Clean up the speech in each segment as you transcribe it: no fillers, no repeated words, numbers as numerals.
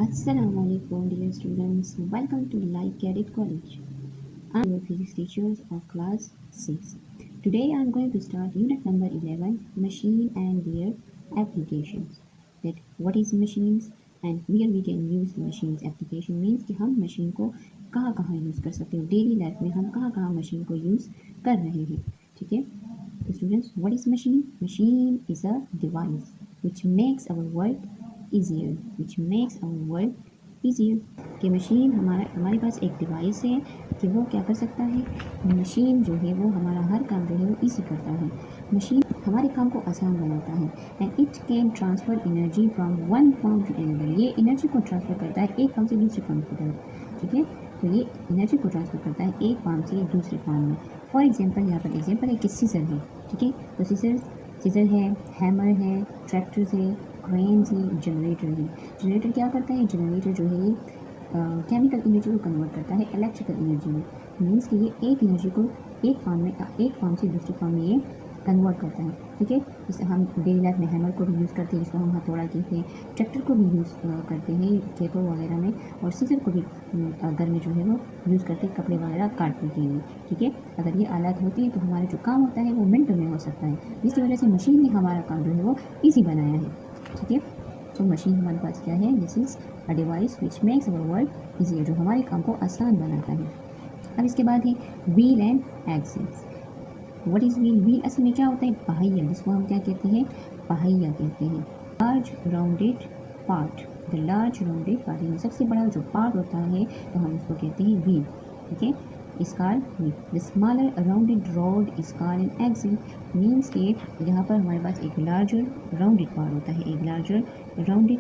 Assalamu alaikum dear students. Welcome to Life Cadet College. I'm your physics teacher of class 6. Today I'm going to start unit number 11, machine and their applications. That what is machines and where we can use the machines. Application means कि हम machine को कहाँ कहाँ use कर सकते हैं, daily life में हम कहाँ कहाँ मशीन को यूज़ कर रहे हैं. ठीक है. So students, what is machine? Machine is a device which makes our work easier. Which makes our work easier. कि मशीन हमारे पास एक डिवाइस है कि वो क्या कर सकता है. मशीन जो है वो हमारा हर काम जो है वो ईजी करता है. मशीन हमारे काम को आसान बनाता है. And it can transfer energy from one form to another. ये एनर्जी को ट्रांसफ़र करता है एक फॉर्म से दूसरे फॉर्म की तरफ. ठीक है. तो ये एनर्जी को ट्रांसफ़र करता है एक फॉर्म से दूसरे फॉर्म में. फॉर एग्जांपल यहाँ पर एग्जांपल है कि सीजर है. ठीक है. तो सीजर है, हैमर है, ट्रैक्टर्स है, क्रेन्स है, जनरेटर है. जनरेटर क्या करता है? जनरेटर जो है ये केमिकल एनर्जी को कन्वर्ट करता है इलेक्ट्रिकल एनर्जी में. मीन्स कि ये एक एनर्जी को एक फॉर्म से दूसरे फॉर्म में ये कन्वर्ट करता है. ठीक है. जैसे हम डेली लाइफ में हैमर को भी यूज़ करते हैं जिसको हम हथौड़ा कहते हैं. ट्रैक्टर को भी यूज़ करते हैं खेतों वगैरह में. और सीजर को भी घर में जो है वो यूज़ करते हैं कपड़े वगैरह काटने के लिए. ठीक है. अगर ये आलात होती है तो हमारा जो काम होता है वो मिनटों में हो सकता है, जिसकी वजह से मशीन ने हमारा काम जो है वो ईजी बनाया है. ठीक है. तो मशीन हमारे पास क्या है? This is a device which makes our work easier, जो हमारे काम को आसान बनाता है. अब इसके बाद है wheel and exiles. What is wheel? Wheel असल में क्या होता है? पहिया, जिसको हम क्या कहते हैं? पहिया कहते हैं. Large rounded part. The large rounded part यानी सबसे बड़ा जो पार्ट होता है तो हम उसको कहते हैं व्हील. ठीक है. is called wheel. The smaller rounded rod is called an axle. Means कि यहाँ पर हमारे पास एक लार्जर राउंडेड पार्ट होता है, एक लार्जर राउंडेड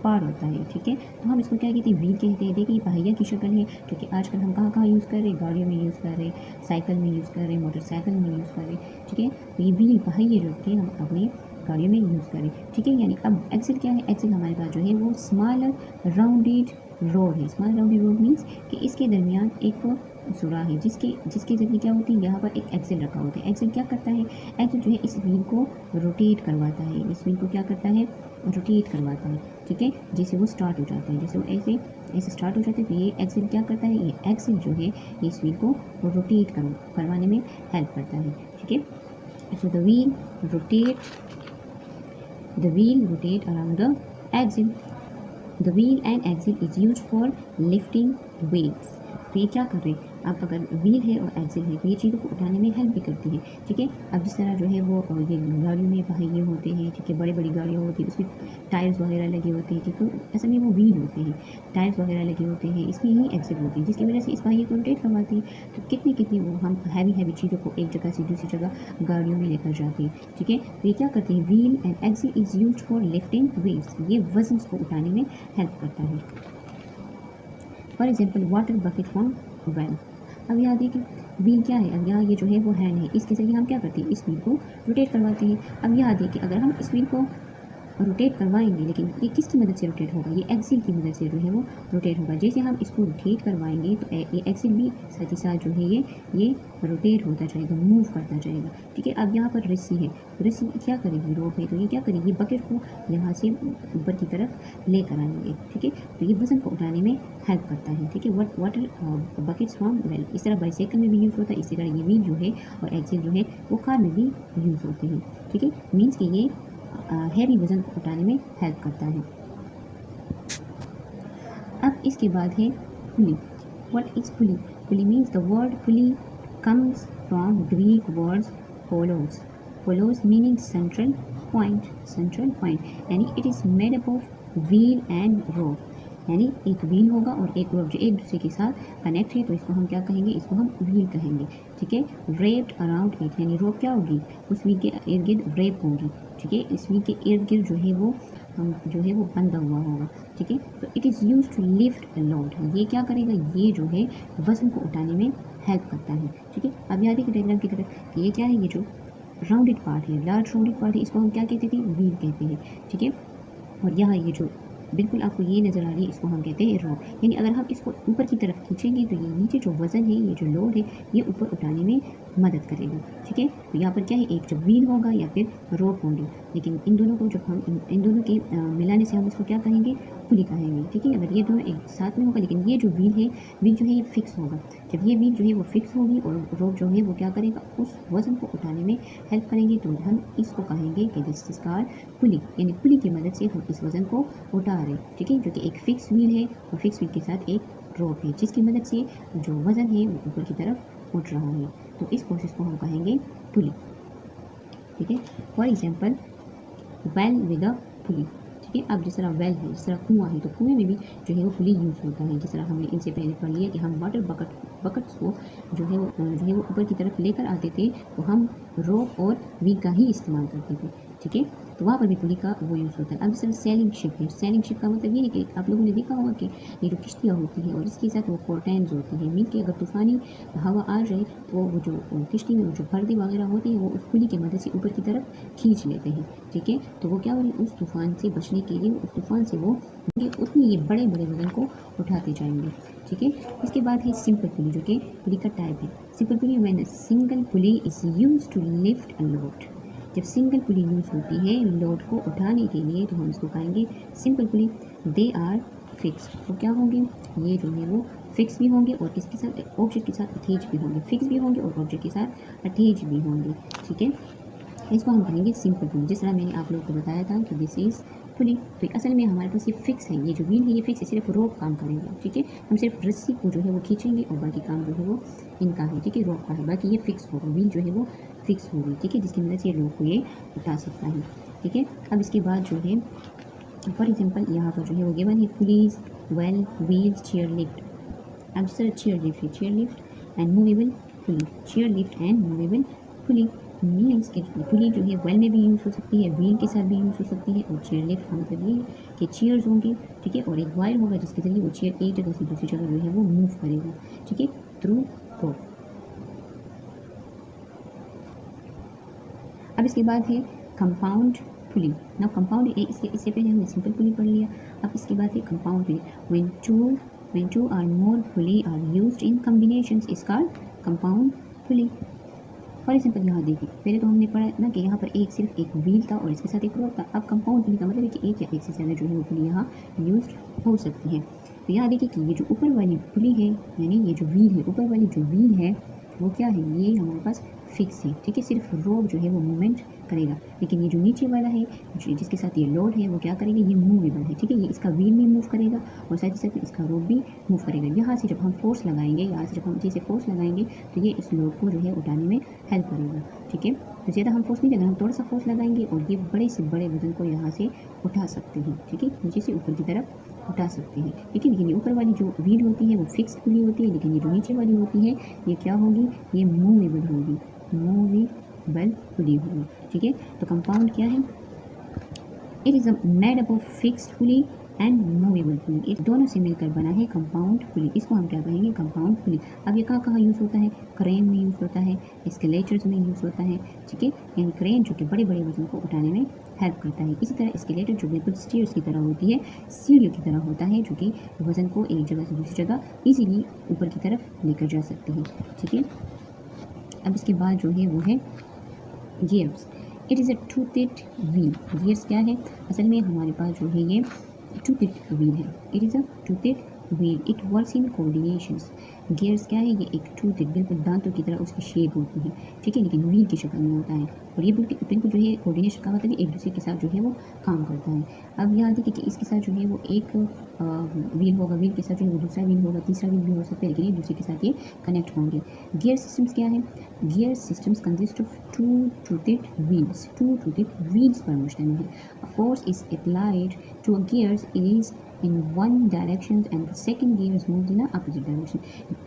पार्ट होता है. ठीक है. तो हम इसको क्या कहते हैं? व्हील कहते हैं. देखिए पहिया की शक्ल है, क्योंकि आजकल हम कहाँ कहाँ यूज़ कर रहे हैं? गाड़ियों में यूज़ कर रहे हैं, साइकिल में यूज़ कर रहे हैं, मोटरसाइकिल में यूज़ कर रहे हैं. ठीक है. तो ये व्हील पहिए जो थे हम अपने गाड़ियों में यूज़ करें. ठीक है. यानी अब एक्सेल क्या है? एक्सेल हमारे पास जो है वो स्मॉलर राउंडेड रोड है. स्मॉल राउंडेड रोड मीन्स कि इसके दरमियान एक जुड़ा है, जिसके जरिए क्या होती है? यहाँ पर एक एक्सेल रखा होता है. एक्सेल क्या करता है? एक्सेल जो है इस व्हील को रोटेट करवाता है. इस व्हील को क्या करता है? रोटेट करवाता है. ठीक है. जैसे वो स्टार्ट हो जाता है, जैसे वो ऐसे स्टार्ट हो जाता है तो ये एक्सेल क्या करता है? ये एक्सेल जो है इस व्हील को रोटेट करवाने में हेल्प करता है. ठीक है. So the wheel rotate around the axle. The wheel and axle is used for lifting weights. तो ये क्या कर रहे हैं? अब अगर व्हील है और एक्सिल है तो ये चीज़ों को उठाने में हेल्प भी करती है. ठीक है. अब जिस तरह जो है वो ये गाड़ियों में पहिए होते हैं. ठीक है. बड़ी बड़ी गाड़ियाँ होती हैं, उसमें टायर्स वगैरह लगे होते हैं. ठीक है. तो असल में वो व्हील होते हैं, टायर्स वगैरह लगे होते हैं, इसमें ही एक्सिल होती है, जिसकी वजह से इस पहिए को रोटेट करवाती है. तो कितनी वो हम हैवी चीज़ों को एक जगह से दूसरी जगह गाड़ियों में लेकर जाते हैं. ठीक है. तो ये क्या करते हैं? Wheel and axle is used for lifting weights. ये वजन को उठाने में हेल्प करता है. For example water bucket from well. अब यहाँ देखिए व्हील क्या है? अब यहाँ ये जो है वो हैंड है, इसके जरिए हम क्या करते हैं? इस व्हील को रोटेट करवाते हैं. अब यहाँ देखिए अगर हम इस व्हील को रोटेट करवाएंगे, लेकिन ये किसकी मदद से रोटेट होगा? ये एक्सिल की मदद से जो है वो रोटेट होगा. जैसे हम इसको रोटेट करवाएंगे तो ये एक्सिल भी साथ ही साथ जो है ये रोटेट होता जाएगा, मूव करता जाएगा. ठीक है. अब यहाँ पर रस्सी है, रस्सी क्या करेगी? रोप है, तो ये क्या करेगी? बकेट को यहाँ से ऊपर की तरफ लेकर आएंगे. ठीक है. तो ये वजन को उठाने में हेल्प करता है. ठीक है. Water buckets from well. इस तरह बाइसाइकिल में भी यूज़ होता है. इसी तरह ये व्हील जो है और एक्सिल जो है वो कार में भी यूज़ होते हैं. ठीक है. मीन्स कि ये हैवी वजन को उठाने में हेल्प करता है. अब इसके बाद है pulley. What is pulley? Pulley means the word pulley comes from Greek words polos meaning central point. यानी it is made up of wheel and rope. यानी एक व्हील होगा और एक रोप जो एक दूसरे के साथ कनेक्ट है, तो इसको हम क्या कहेंगे? इसको हम व्हील कहेंगे. ठीक है. Raped around it. यानी रोप क्या होगी? उस व्हील के इर्द गिर्द रेप होगी. ठीक है. इस व्हील के इर्द गिर्द जो है वो बंधा हुआ होगा. ठीक है. तो it is use to lift load. ये क्या करेगा? ये जो है वजन को उठाने में हेल्प करता है. ठीक है. अब यहाँ देखिए डायग्राम की तरफ कि ये क्या है? ये जो राउंडेड पार्ट है, लार्ज राउंडेड पार्ट है, इसको हम क्या कहते थे? व्हील कहते हैं. ठीक है. और यहाँ ये जो बिल्कुल आपको ये नज़र आ रही है, इसको हम कहते हैं रोप. यानी अगर हम इसको ऊपर की तरफ खींचेंगे तो ये नीचे जो वज़न है, ये जो लोड है, ये ऊपर उठाने में मदद करेगा. ठीक है. तो यहाँ पर क्या है? एक जब व्हील होगा या फिर रोप होंगे, लेकिन इन दोनों को जब हम इन दोनों के मिलाने से हम इसको क्या कहेंगे, पुली कहेंगे। ठीक है, अगर ये दोनों एक साथ में होगा, लेकिन ये जो व्हील जो है ये फिक्स होगा। जब ये व्हील जो है वो फिक्स होगी और रोप जो है वो क्या करेगा, उस वज़न को उठाने में हेल्प करेंगे, तो हम इसको कहेंगे कि दिस इज कॉल्ड पुली, यानी पुली की मदद से हम इस वज़न को उठा रहे हैं। ठीक है, जो कि एक फिक्स व्हील है और फिक्स व्हील के साथ एक ड्रॉप है, जिसकी मदद से जो वज़न है वो ऊपर की तरफ उठ रहा है। तो इस प्रोसेस को हम कहेंगे पुली। ठीक है, for example well with a pulley. ठीक है, अब जिस तरह वेल है, जिस तरह कुआं है, तो कुएं में भी जो है वो पुली यूज़ होता है। जिस तरह हमने इनसे पहले पढ़ लिया कि हम वाटर बकेट्स को जो है वो ऊपर की तरफ लेकर आते थे, तो हम रोप और व्हील का ही इस्तेमाल करते थे। ठीक है, तो वहाँ पर भी पुली का वो यूज़ होता है। अब जिस तरह सेलिंग शिप है, सेलिंग शिप का मतलब ये है कि आप लोगों ने देखा होगा कि ये जो किश्तियाँ होती हैं और इसके साथ वो कर्टेन्स होती हैं, मीन कि अगर तूफ़ानी हवा आ जाए तो वो जो किश्ती में जो पर्दे वगैरह होते हैं वो उस पुली की मदद से ऊपर की तरफ खींच लेते हैं। ठीक है, तो वो क्या हो रही है, उस तूफ़ान से बचने के लिए उस तूफ़ान से वो उतनी ये बड़े बड़े वज़न को उठाते जाएंगे। ठीक है, इसके बाद है सिंपल पुली, जो कि पुली का टाइप है। Simple pulley when single pulley is used to lift a load. जब सिंगल पुली यूज़ होती है लोड को उठाने के लिए, तो हम इसको कहेंगे simple pulley. They are fix, वो क्या होंगे, ये जो है वो फिक्स भी होंगे और किसके साथ, ऑब्जेक्ट के साथ अटैच भी होंगे। फिक्स भी होंगे और ऑब्जेक्ट के साथ अटैच भी होंगे। ठीक है, इसको हम कहेंगे सिंपल पुली। जिस तरह मैंने आप लोगों को बताया था कि दिस इज़ पुली, तो असल में हमारे पास ये फिक्स है, ये जो व्हील है ये फिक्स है, सिर्फ रोप काम करेगा। ठीक है, हम सिर्फ रस्सी को जो है वो खींचेंगे और बाकी काम जो है वो इनका है। ठीक है, रोप का है, बाकी ये फिक्स होगा, व्हील जो है वो फिक्स होगी। ठीक है, जिसकी मदद से रोप को ये उठा सकता है। ठीक है, अब इसके बाद जो है फॉर एग्जाम्पल यहाँ पर जो है वो गिवन है pulleys, well, wheels, chair lift. अब जिस तरह chair lift and movable pulley, chair lift and movable pulley means कि पुली जो है वेल में भी यूज़ हो सकती है, व्हील के साथ भी यूज़ हो सकती है, और चेयर लिफ्ट का मतलब ये है कि चेयर्स होंगी। ठीक है, और एक वायर होगा जिसके जरिए वो चेयर एक जगह से दूसरी जगह जो है वो मूव करेगा। ठीक है, थ्रू रोप। अब इसके बाद है कंपाउंड पुली। ना कंपाउंड इससे पहले हमने सिंपल पुली पढ़ लिया। अब इसके बाद है compound pulley. when two or more pulley are used in combinations is called compound pulley। For example यहाँ देखिए, पहले तो हमने पढ़ा ना कि यहाँ पर सिर्फ एक व्हील था और इसके साथ एक रोप था। अब कंपाउंड पुली का मतलब है कि एक या एक से ज़्यादा जो है वो पुली यहाँ यूज हो सकती है। तो यहाँ देखिए कि ये जो ऊपर वाली पुली है, यानी ये जो व्हील है, ऊपर वाली जो व्हील है वो क्या है, ये हमारे पास फिक्स है। ठीक है, सिर्फ रोप जो है वो मूवमेंट करेगा, लेकिन ये जो नीचे वाला है जिसके साथ ये लोड है वो क्या करेगा, ये मूवेबल है। ठीक है, ये इसका व्हील भी मूव करेगा और साथ ही साथ इसका रोप भी मूव करेगा। यहाँ से जब हम फोर्स लगाएंगे, यहाँ से जब हम जैसे फोर्स लगाएंगे तो ये इस लोड को जो है उठाने में हेल्प करेगा। ठीक है, तो ज़्यादा हम फोर्स नहीं देंगे, हम थोड़ा सा फोर्स लगाएंगे और ये बड़े से बड़े वजन को यहाँ से उठा सकते हैं। ठीक है, नीचे से ऊपर की तरफ उठा सकते हैं। ठीक है, लेकिन ये ऊपर वाली जो व्हील होती है वो फिक्स पुली होती है, लेकिन ये जो नीचे वाली होती है ये क्या होगी, ये मूवेबल होगी, मूवेबल पुली होगी। ठीक है, तो कंपाउंड क्या है, it is made up of fixed pulley and movable pulley. ये दोनों से मिलकर बना है कंपाउंड पुली। इसको हम क्या कहेंगे, कंपाउंड पुली। अब ये कहाँ कहाँ यूज़ होता है, क्रेन में यूज़ होता है, एस्केलेटर्स में यूज़ होता है। ठीक है, यानी क्रेन जो कि बड़े बड़े वजन को उठाने में हेल्प करता है। इसी तरह एस्केलेटर जो बिल्कुल स्टेयर्स की तरह होती है, सीढ़ियों की तरह होता है, जो कि वज़न को एक जगह से दूसरी जगह ईजीली ऊपर की तरफ लेकर जा सकती है। ठीक है, अब इसके बाद जो है वो है gears. It is a toothed wheel. Gears क्या है, असल में हमारे पास जो है ये टूथेड व्हील है। It is a toothed wheel, it works in coordinations. Gears क्या है, ये एक टूथेड बिल्कुल दांतों की तरह उसकी शेप होती है। ठीक है, लेकिन व्हील की शक्ल में होता है और ये बिल्कुल जो है कोऑर्डिनेशन का मतलब एक दूसरे के साथ जो है वो काम करता है। अब यहाँ देखिए कि इसके साथ जो है वो एक व्हील होगा, व्हील के साथ जो है वो दूसरा व्हील होगा, तीसरा व्हील भी हो सकता है, लेकिन एक दूसरे के साथ ये कनेक्ट होंगे। गियर सिस्टम्स क्या है, gear systems consist of two toothed wheels पर मुश्तमिल है। A force is applied to a gears is in one direction and the second gear is moved in a opposite direction।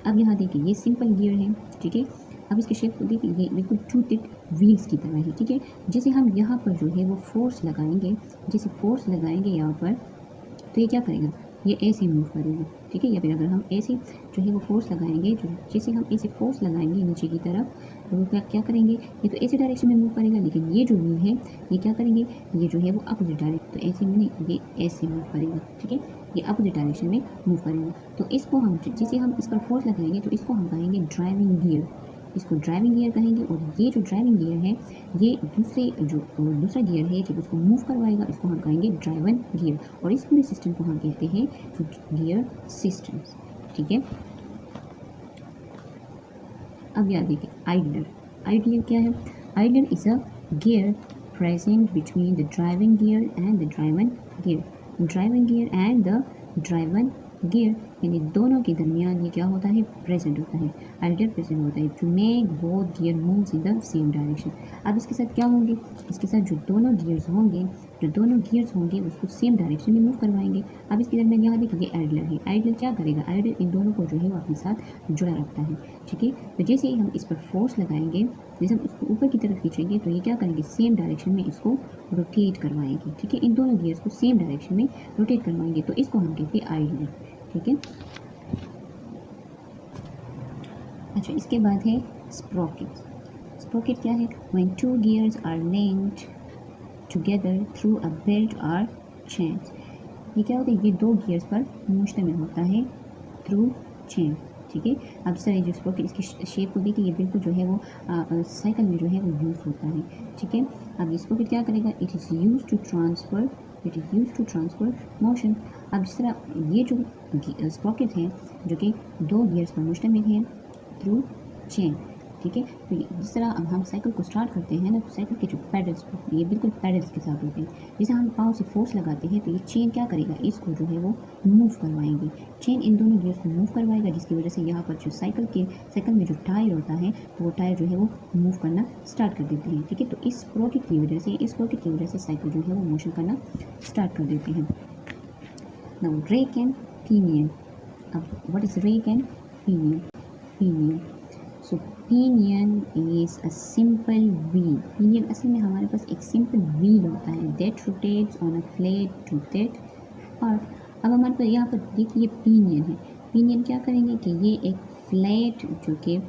अब यहाँ देखिए ये सिंपल गियर है। ठीक है, अब इसके शेप को देखिए, ये बिल्कुल टूथेड व्हील्स की तरह है। ठीक है, जैसे हम यहाँ पर जो है वो फोर्स लगाएंगे, जैसे फोर्स लगाएंगे यहाँ पर, तो ये क्या करेगा, ये ऐसे मूव करेगा। ठीक है, या फिर अगर हम ऐसे जो है वो फोर्स लगाएंगे, जो जैसे हम ऐसे फोर्स लगाएंगे नीचे की तरफ, तो वो क्या करेंगे, ये तो ऐसे डायरेक्शन में मूव करेगा, लेकिन ये जो व्हील है ये क्या करेंगे, ये जो है वो अपोजिट डायरेक्शन, तो ऐसे में नहीं, ये ऐसे मूव करेगा। ठीक है, ये अपोजिट डायरेक्शन में मूव करेगा। तो इसको हम जैसे हम इस पर फोर्स लगाएंगे तो इसको हम कहेंगे ड्राइविंग गियर। इसको ड्राइविंग गियर कहेंगे। और ये जो ड्राइविंग गियर है ये दूसरा गियर है जब उसको मूव करवाएगा इसको हम कहेंगे ड्राइवन गियर। और इस पूरे सिस्टम को हम कहते हैं गियर सिस्टम्स। ठीक है, अब याद देखिए आइडलर। आइडलर क्या है? Idler is a gear present between the driving gear and the driven gear. Driving gear and the driven gear यानी दोनों के दरमियान ये क्या होता है? प्रेजेंट होता है, आइडलर प्रेजेंट होता है to make both gear moves in the same direction. अब इसके साथ क्या होंगे? इसके साथ जो दोनों गियर्स होंगे उसको सेम डायरेक्शन में मूव करवाएंगे। अब इसके दरमियान यहाँ देखिए आइडलर है। आइडलर क्या करेगा? आइडलर इन दोनों को जो है वो अपने साथ जुड़ा रखता है। ठीक है, तो जैसे ही हम इस पर फोर्स लगाएंगे, जैसे हम इसको ऊपर की तरफ खींचेंगे तो ये क्या करेंगे? सेम डायरेक्शन में इसको रोटेट करवाएंगे। ठीक है, इन दोनों गियर्स को सेम डायरेक्शन में रोटेट करवाएंगे तो इसको हम कहते हैं आइडलर। ठीक है, अच्छा इसके बाद है स्प्रॉकेट। स्प्रॉकेट क्या है? When two gears are linked together through a belt और चेन। ये क्या होता है? ये दो गियर्स पर मुश्तमिल होता है थ्रू चेन। ठीक है, अब सर जो स्प्रॉकेट इसकी शेप को देखिए, ये बिल्कुल जो है वो साइकिल में जो है वो यूज़ होता है। ठीक है, अब स्प्रॉकेट क्या करेगा? It is use to transfer motion. अब जिस तरह ये जो स्प्रॉकेट है जो कि दो गियर्स पर मुश्तमिल है थ्रू चेन। ठीक है, तो जिस तरह अब हम साइकिल को स्टार्ट करते हैं ना, तो साइकिल के जो पैडल्स ये बिल्कुल पैडल्स के साथ होते हैं। जैसे हम पाँव से फोर्स लगाते हैं तो ये चेन क्या करेगा? इसको जो है वो मूव करवाएंगे। चेन इन दोनों गियर्स को मूव करवाएगा जिसकी वजह से यहाँ पर जो साइकिल में जो टायर होता है तो वो टायर जो है वो मूव करना स्टार्ट कर देते हैं। ठीक है, तो इस स्प्रॉकेट की वजह से साइकिल जो है वो मोशन करना स्टार्ट कर देते हैं। Now rack and pinion. अब what is rack and pinion? So pinion is a simple wheel. Pinion असल में हमारे पास एक सिंपल व्हील होता है that rotates on a flat to that part. अब हमारे पास यहाँ पर देखिए पिनियन है। पिनियन क्या करेंगे कि ये एक फ्लैट जो कि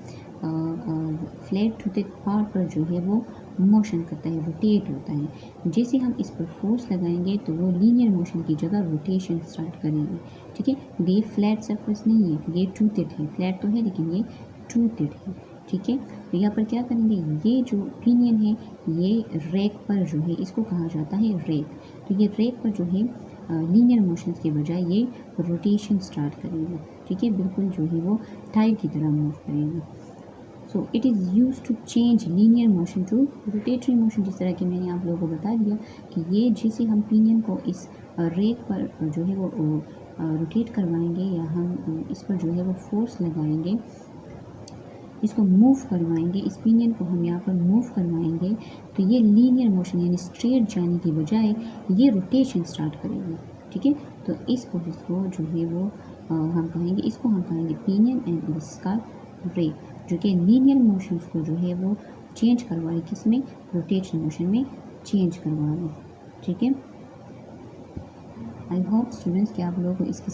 फ्लैट टू दैट पार्ट पर जो है वो मोशन करता है, रोटेट होता है। जैसे हम इस पर फोर्स लगाएंगे तो वो लीनियर मोशन की जगह रोटेशन स्टार्ट करेंगे। ठीक है, ये फ्लैट सरफेस नहीं है, ये टूथेड है। फ्लैट तो है लेकिन ये टूथेड है। ठीक है, तो यहाँ पर क्या करेंगे? ये जो पिनियन है ये रैक पर जो है इसको कहा जाता है रैक। तो ये रैक पर जो है लीनियर मोशंस के बजाय ये रोटेशन स्टार्ट करेगा। ठीक है, बिल्कुल जो है वो टायर की तरह मूव करेगा। So it is use to change linear motion to rotatory motion. जिस तरह कि मैंने आप लोगों को बता दिया कि ये जैसे हम पिनियन को इस रेक पर जो है वो रोटेट करवाएंगे या हम इस पर जो है वो फोर्स लगाएंगे, इसको मूव करवाएंगे, इस पिनियन को हम यहाँ पर मूव करवाएंगे तो ये लीनियर मोशन यानी स्ट्रेट जाने की बजाय ये रोटेशन स्टार्ट करेगी। ठीक है, तो इस प्रोसेस को जो है वो हम कहेंगे पिनियन एंड इसका ब्रेक, जो कि लीनियर मोशंस को जो है वो चेंज करवा रही, किसमें? रोटेशन मोशन में चेंज करवा रही। ठीक है, आई होप स्टूडेंट्स कि आप लोगों को इसकी